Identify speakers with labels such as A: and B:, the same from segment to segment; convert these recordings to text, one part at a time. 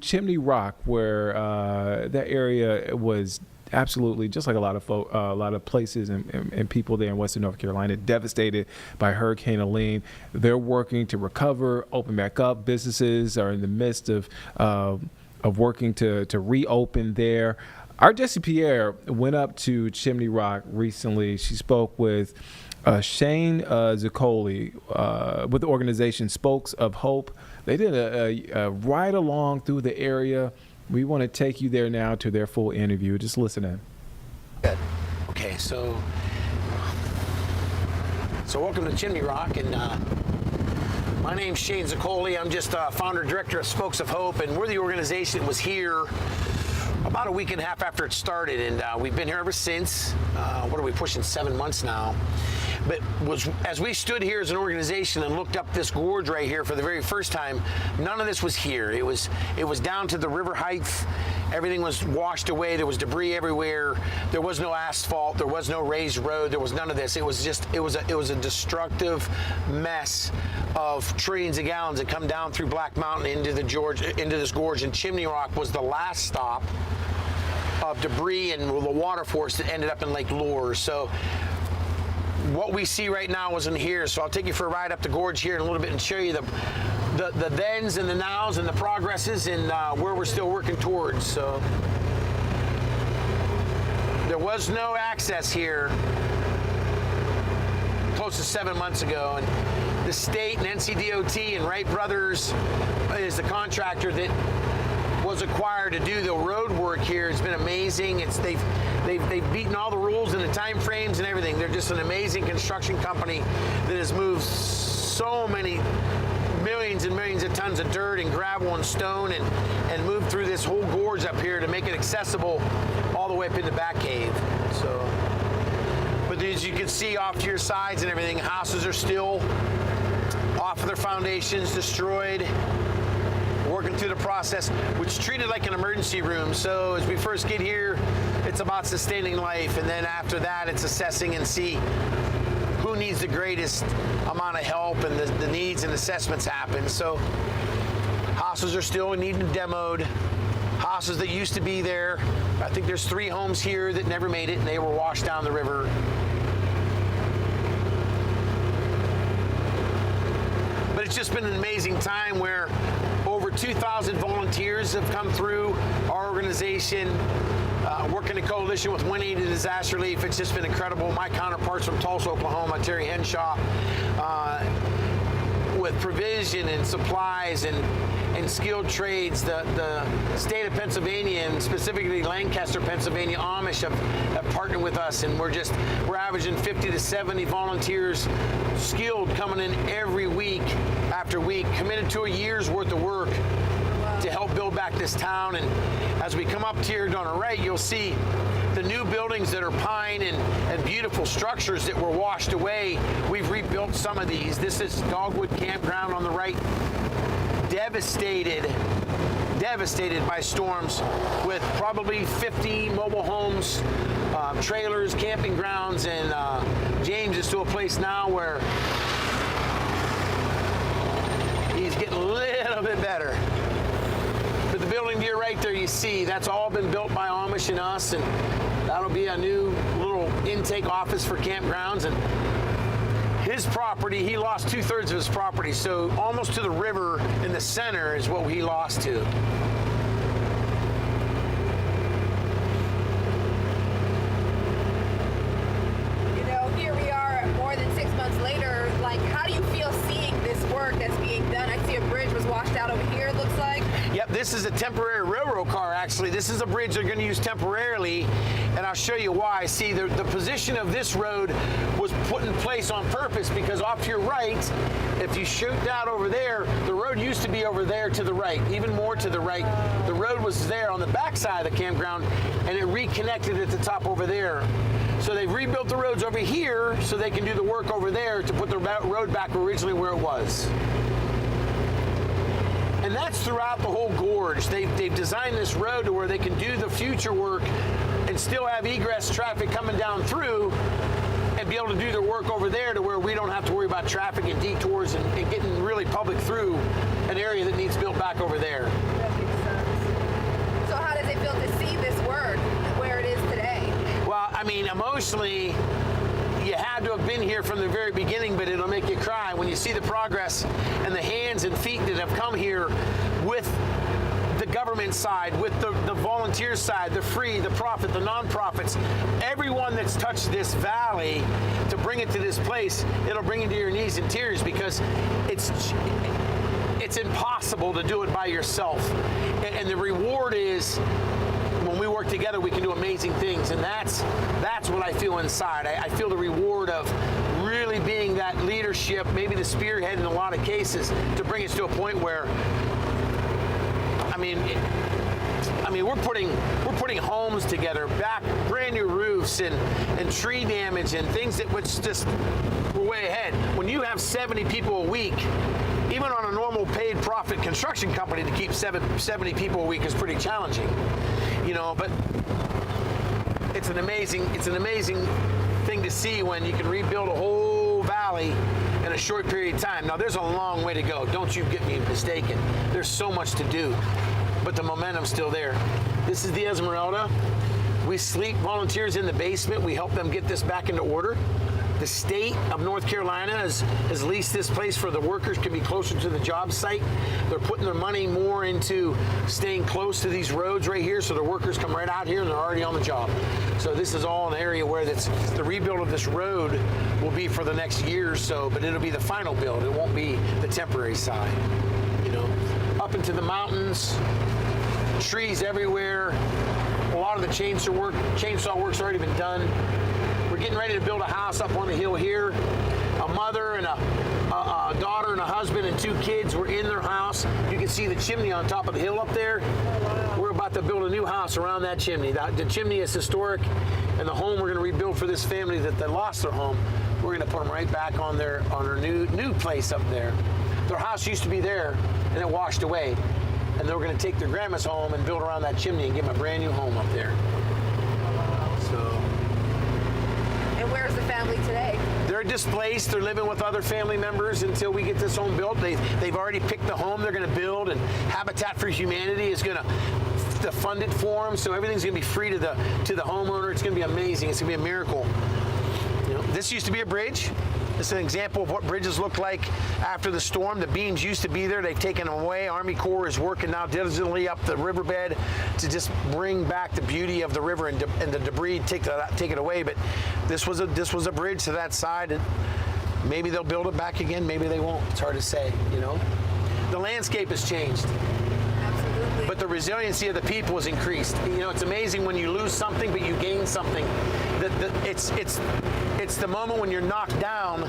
A: Chimney Rock, where that area was absolutely just like a lot of places and people there in Western North Carolina devastated by Hurricane Helene. They're working to recover, open back up. Businesses are in the midst of working to reopen there. Our Jessie Pierre went up to Chimney Rock recently. She spoke with Shane Zoccole with the organization Spokes of Hope. They did a ride along through the area. We want to take you there now to their full interview. Just listen in.
B: Good. Okay, so welcome to Chimney Rock, and my name's Shane Zoccole. I'm just founder director of Spokes of Hope, and we're the organization that was here about a week and a half after it started, and we've been here ever since. What are we pushing, 7 months now? But as we stood here as an organization and looked up this gorge right here for the very first time, none of this was here. It was down to the river height. Everything was washed away. There was debris everywhere. There was no asphalt. There was no raised road. There was none of this. It was a destructive mess of trillions of gallons that come down through Black Mountain into this gorge. And Chimney Rock was the last stop of debris and the water force that ended up in Lake Lure. So what we see right now wasn't here, so I'll take you for a ride up the gorge here in a little bit and show you the thens and the nows and the progresses and where we're still working towards. So there was no access here close to 7 months ago, and the state and NCDOT and Wright Brothers is the contractor that was acquired to do the road work here. It's been amazing. They've beaten all the rules and the time frames and everything. They're just an amazing construction company that has moved so many millions and millions of tons of dirt and gravel and stone and moved through this whole gorge up here to make it accessible all the way up in the back cave. But as you can see off to your sides and everything, houses are still off of their foundations, destroyed. Working through the process, which is treated like an emergency room. So as we first get here, it's about sustaining life, and then after that, it's assessing and see who needs the greatest amount of help, and the needs and assessments happen. So houses are still needing demoed. Houses that used to be there, I think there's 3 homes here that never made it, and they were washed down the river. But it's just been an amazing time where over 2,000 volunteers have come through our organization, working in coalition with 180 Disaster Relief. It's just been incredible. My counterparts from Tulsa, Oklahoma, Terry Henshaw, with provision and supplies and skilled trades. The state of Pennsylvania, and specifically Lancaster, Pennsylvania, Amish have partnered with us, and we're averaging 50 to 70 volunteers, skilled, coming in every week after week, committed to a year's worth of work to help build back this town. And as we come up here on the right, you'll see the new buildings that are pine and beautiful structures that were washed away. We've rebuilt some of these. This is Dogwood Campground on the right, devastated by storms, with probably 50 mobile homes, trailers, camping grounds, and James is to a place now where he's getting a little bit better. But the building to your right there, you see, that's all been built by Amish and us, and that'll be a new little intake office for campgrounds. And his property, he lost 2/3 of his property, so almost to the river in the center is what he lost to.
C: You know, here we are more than 6 months later. Like, how do you feel seeing this work that's being done? I see a bridge was washed out over here, it looks like.
B: Yep, this is a temporary railroad car, actually. This is a bridge they're going to use temporarily, and I'll show you why. See, the position of this road was put in place on purpose because off to your right, if you shoot down over there, the road used to be over there to the right, even more to the right. The road was there on the back side of the campground, and it reconnected at the top over there. So they've rebuilt the roads over here so they can do the work over there to put the road back originally where it was. And that's throughout the whole gorge. They've designed this road to where they can do the future work and still have egress traffic coming down through and be able to do their work over there to where we don't have to worry about traffic and detours and getting really public through an area that needs built back over there.
C: That makes sense.
B: emotionally, you had to have been here from the very beginning, but it'll make you cry when you see the progress and the hands and feet that have come here with the government side, with the volunteer side, the free, the profit, the nonprofits, everyone that's touched this valley to bring it to this place. It'll bring you to your knees in tears, because it's impossible to do it by yourself. And the reward is, when we work together, we can do amazing things. And that's what I feel inside. I feel the reward of really being that leadership, maybe the spearhead in a lot of cases, to bring us to a point where, I mean, we're putting homes together, back brand new roofs and tree damage and things that was just, we're way ahead. When you have 70 people a week, even on a normal paid profit construction company, to keep 70 people a week is pretty challenging, you know. But it's an amazing thing to see when you can rebuild a whole valley in a short period of time. Now, there's a long way to go. Don't you get me mistaken. There's so much to do, but the momentum's still there. This is the Esmeralda. We sleep volunteers in the basement. We help them get this back into order. The state of North Carolina has leased this place for the workers to be closer to the job site. They're putting their money more into staying close to these roads right here, so the workers come right out here and they're already on the job. So this is all an area where the rebuild of this road will be for the next year or so, but it'll be the final build. It won't be the temporary side, you know. Up into the mountains, trees everywhere. A lot of the chainsaw work's already been done. We're getting ready to build a house up on the hill here. A mother and a daughter and a husband and 2 kids were in their house. You can see the chimney on top of the hill up there. We're about to build a new house around that chimney. The chimney is historic, and the home we're going to rebuild for this family that lost their home, we're going to put them right back on their new place up there. Their house used to be there, and it washed away. And they were going to take their grandma's home and build around that chimney and give them a brand new home up there.
C: And where's the family today?
B: They're displaced. They're living with other family members until we get this home built. They've already picked the home they're going to build, and Habitat for Humanity is going to fund it for them. So everything's going to be free to the homeowner. It's going to be amazing. It's going to be a miracle. You know, this used to be a bridge. This is an example of what bridges look like after the storm. The beams used to be there. They've taken them away. Army Corps is working now diligently up the riverbed to just bring back the beauty of the river and the debris, take it away. But this was a bridge to that side, and maybe they'll build it back again. Maybe they won't. It's hard to say, you know. The landscape has changed.
C: Absolutely.
B: But the resiliency of the people has increased. You know, it's amazing when you lose something, but you gain something. It's the moment when you're knocked down,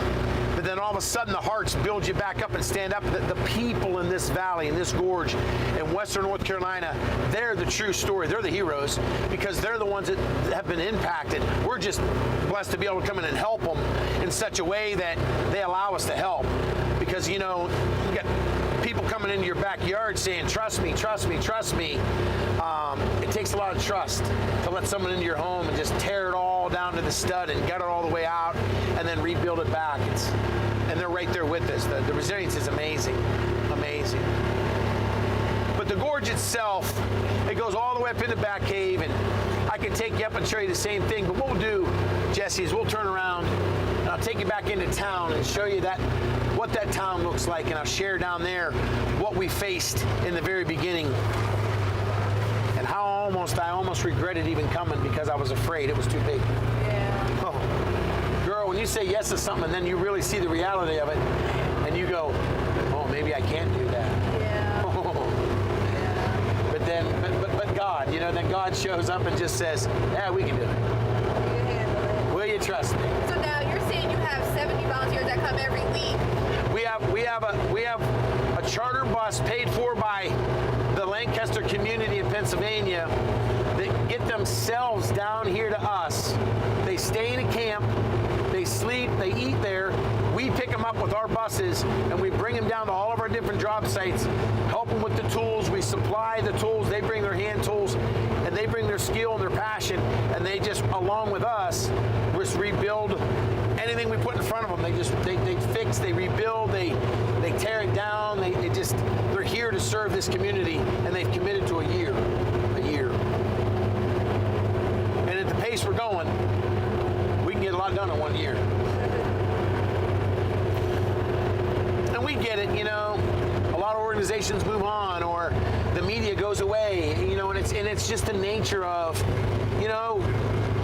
B: but then all of a sudden the hearts build you back up and stand up. The people in this valley, in this gorge, in Western North Carolina, they're the true story. They're the heroes, because they're the ones that have been impacted. We're just blessed to be able to come in and help them in such a way that they allow us to help. Because, you know, you got people coming into your backyard saying, trust me, trust me, trust me. It takes a lot of trust to let someone into your home and just tear it all down to the stud and gut it all the way out and then rebuild it back. And they're right there with us. The resilience is amazing, amazing. But the gorge itself, it goes all the way up into Back Cave, and I could take you up and show you the same thing, but what we'll do, Jesse, is we'll turn around and I'll take you back into town and show you what that town looks like, and I'll share down there what we faced in the very beginning and how I almost regretted even coming because I was afraid it was too big.
C: Yeah.
B: Oh, girl, when you say yes to something and then you really see the reality of it and you go, oh, maybe I can't do that.
C: Yeah.
B: But God, you know, then God shows up and just says, yeah, we can do it.
C: You can handle it.
B: Will you trust me?
C: So now you're saying you have 70 volunteers that come every week.
B: We have a charter bus paid for by the Lancaster community in Pennsylvania that get themselves down here to us. They stay in a camp, they sleep, they eat there. We pick them up with our buses and we bring them down to all of our different job sites, help them with the tools. We supply the tools, they bring their hand tools, and they bring their skill and their passion, and they just, along with us, just rebuild anything we put in front of them. They fix, they rebuild, they tear it down. They're here to serve this community, and they've committed to a year. And at the pace we're going, done in 1 year. And we get it, you know. A lot of organizations move on, or the media goes away, you know, and it's just the nature of, you know,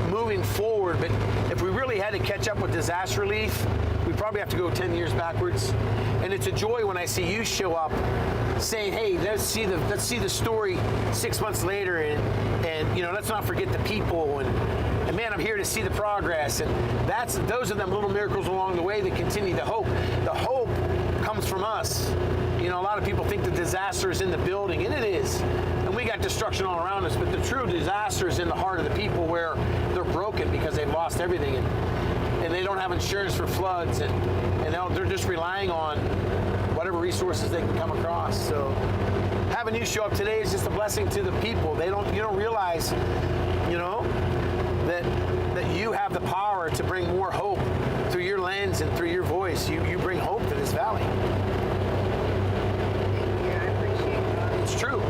B: moving forward. But if we really had to catch up with disaster relief, we probably have to go 10 years backwards. And it's a joy when I see you show up saying, hey, let's see the story 6 months later, and you know, let's not forget the people, and man, I'm here to see the progress. And those are them little miracles along the way that continue the hope. The hope comes from us. You know, a lot of people think the disaster is in the building, and it is. And we got destruction all around us, but the true disaster is in the heart of the people, where they're broken because they've lost everything, and they don't have insurance for floods, and they're just relying on whatever resources they can come across. So having you show up today is just a blessing to the people. You don't realize, you know, that you have the power to bring more hope through your lens and through your voice. You bring hope to this valley.
C: Thank you. I appreciate that.
B: It's true.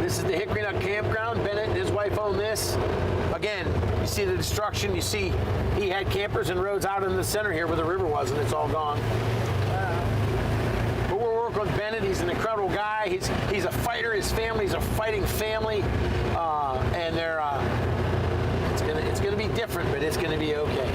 B: This is the Hickory Nut Campground. Bennett and his wife own this. Again, you see the destruction. You see he had campers and roads out in the center here where the river was, and it's all gone. But we're working with Bennett. He's an incredible guy. He's a fighter. His family's a fighting family, and they're it's gonna be different, but it's gonna be okay.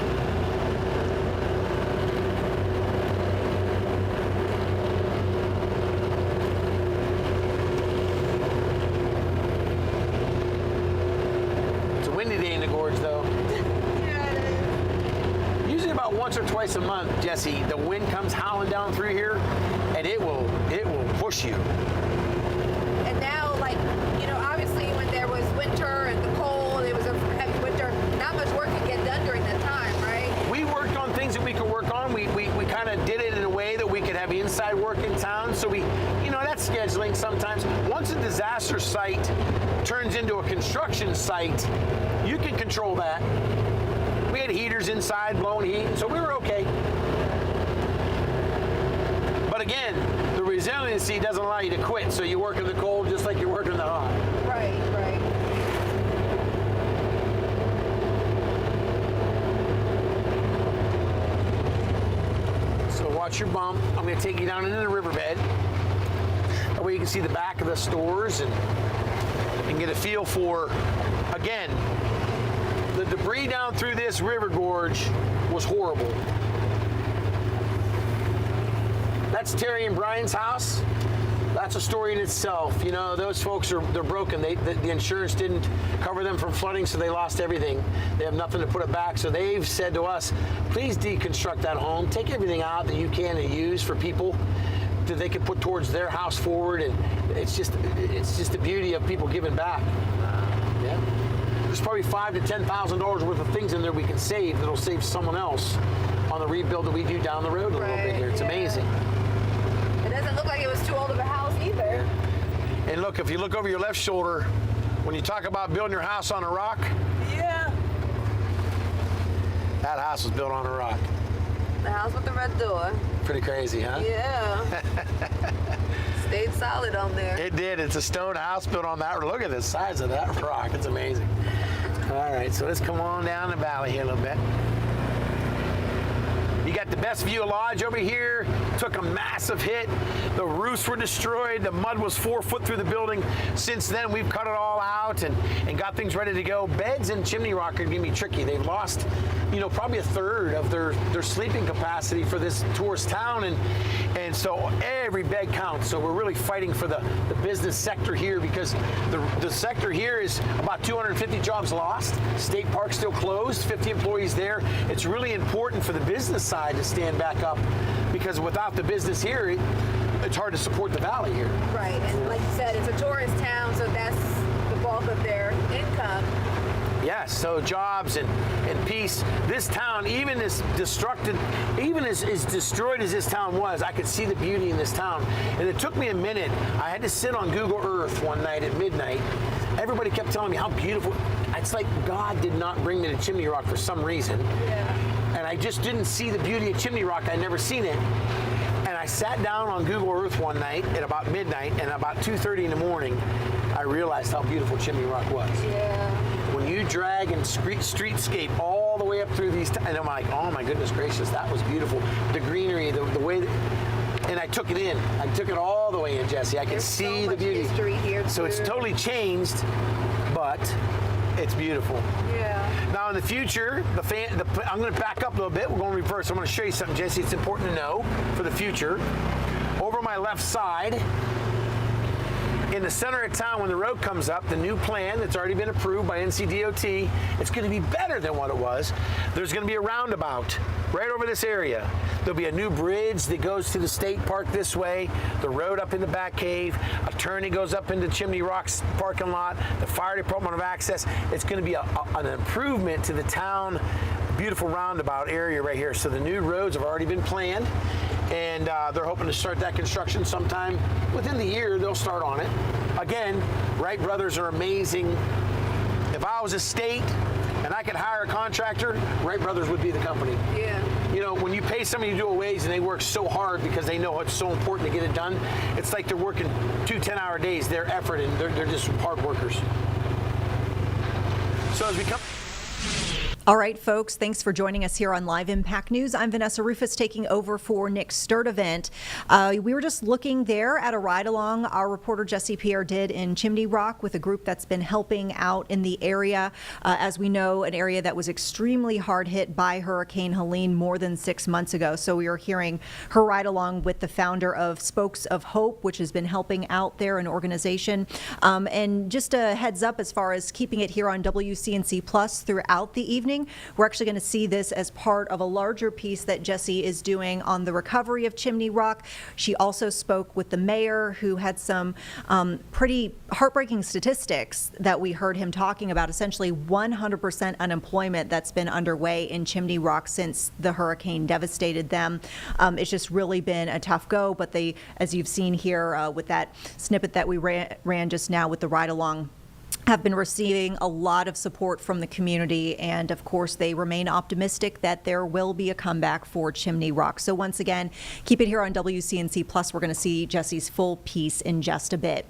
B: It's a windy day in the gorge, though.
C: Yeah, it is.
B: Usually about once or twice a month, Jesse, the wind comes howling down through here, and it will push you.
C: And now, like, you know, obviously when there was winter and the cold, it was a heavy winter, not much work could get done during that time, right?
B: We worked on things that we could work on. We kind of did it in a way that we could have inside work in town. So that's scheduling sometimes. Once a disaster site turns into a construction site, you can control that. We had heaters inside blowing heat, so we were okay. But again, the resiliency doesn't allow you to quit, so you work in the cold just like you work in the hot.
C: Right, right.
B: So watch your bump. I'm going to take you down into the riverbed. That way you can see the back of the stores and get a feel for, again, the debris down through this river gorge was horrible. That's Terry and Brian's house. That's a story in itself. You know, those folks they're broken. The insurance didn't cover them from flooding, so they lost everything. They have nothing to put it back. So they've said to us, please deconstruct that home. Take everything out that you can and use for people that they can put towards their house forward. And it's just the beauty of people giving back. Yeah. There's probably $5,000 to $10,000 worth of things in there we can save that'll save someone else on the rebuild that we do down the road a little bit here. It's amazing.
C: It doesn't look like it was too old of a house either.
B: And look, if you look over your left shoulder, when you talk about building your house on a rock,
C: Yeah.
B: that house was built on a rock.
C: The house with the red door.
B: Pretty crazy, huh?
C: Yeah. Stayed solid on there.
B: It did. It's a stone house built on that. Look at the size of that rock. It's amazing. All right, so let's come on down the valley here a little bit. You got the best view of Lodge over here. Took a massive hit. The roofs were destroyed. The mud was 4 foot through the building. Since then, we've cut it all out and got things ready to go. Beds in Chimney Rock are going to be tricky. They've lost, probably a third of their sleeping capacity for this tourist town. And so every bed counts. So we're really fighting for the business sector here, because the sector here is about 250 jobs lost. State Park still closed, 50 employees there. It's really important for the business side to stand back up, because without the business here, it's hard to support the valley here.
C: Right, and like you said, it's a tourist town, so that's the bulk of their income.
B: Yes, so jobs and peace. This town, even as destroyed as this town was, I could see the beauty in this town. And it took me a minute. I had to sit on Google Earth one night at midnight. Everybody kept telling me how beautiful. It's like God did not bring me to Chimney Rock for some reason.
C: Yeah.
B: And I just didn't see the beauty of Chimney Rock. I'd never seen it. And I sat down on Google Earth one night at about midnight, and about 2:30 in the morning, I realized how beautiful Chimney Rock was.
C: Yeah.
B: When you drag and streetscape all the way up through these, and I'm like, oh my goodness gracious, that was beautiful. The greenery, the way, and I took it in. I took it all the way in, Jesse. I could see the beauty.
C: History here,
B: so it's totally changed, but it's beautiful.
C: Yeah.
B: Now in the future, I'm going to back up a little bit. We're going reverse. I'm going to show you something, Jesse. It's important to know for the future. Over my left side, in the center of town, when the road comes up, the new plan that's already been approved by NCDOT, it's going to be better than what it was. There's going to be a roundabout right over this area. There'll be a new bridge that goes to the state park this way, the road up in the back cave, a turn that goes up into Chimney Rock's parking lot, the fire department of access. It's going to be an improvement to the town, beautiful roundabout area right here. So the new roads have already been planned, and they're hoping to start that construction sometime within the year. They'll start on it. Again, Wright Brothers are amazing. If I was a state and I could hire a contractor, Wright Brothers would be the company.
C: Yeah.
B: You know, when you pay somebody to do a wage and they work so hard because they know it's so important to get it done, it's like they're working 2 10-hour days, their effort, and they're just hard workers. So as we come...
D: All right, folks, thanks for joining us here on Live Impact News. I'm Vanessa Rufus, taking over for Nick Sturdivant. We were just looking there at a ride-along our reporter Jesse Pierre did in Chimney Rock with a group that's been helping out in the area. As we know, an area that was extremely hard hit by Hurricane Helene more than 6 months ago. So we are hearing her ride-along with the founder of Spokes of Hope, which has been helping out there, an organization. And just a heads up as far as keeping it here on WCNC Plus throughout the evening. We're actually going to see this as part of a larger piece that Jesse is doing on the recovery of Chimney Rock. She also spoke with the mayor, who had some pretty heartbreaking statistics that we heard him talking about, essentially 100% unemployment that's been underway in Chimney Rock since the hurricane devastated them. It's just really been a tough go, but they, as you've seen here with that snippet that we ran just now with the ride-along, have been receiving a lot of support from the community, and of course they remain optimistic that there will be a comeback for Chimney Rock. So once again, keep it here on WCNC Plus. We're going to see Jesse's full piece in just a bit.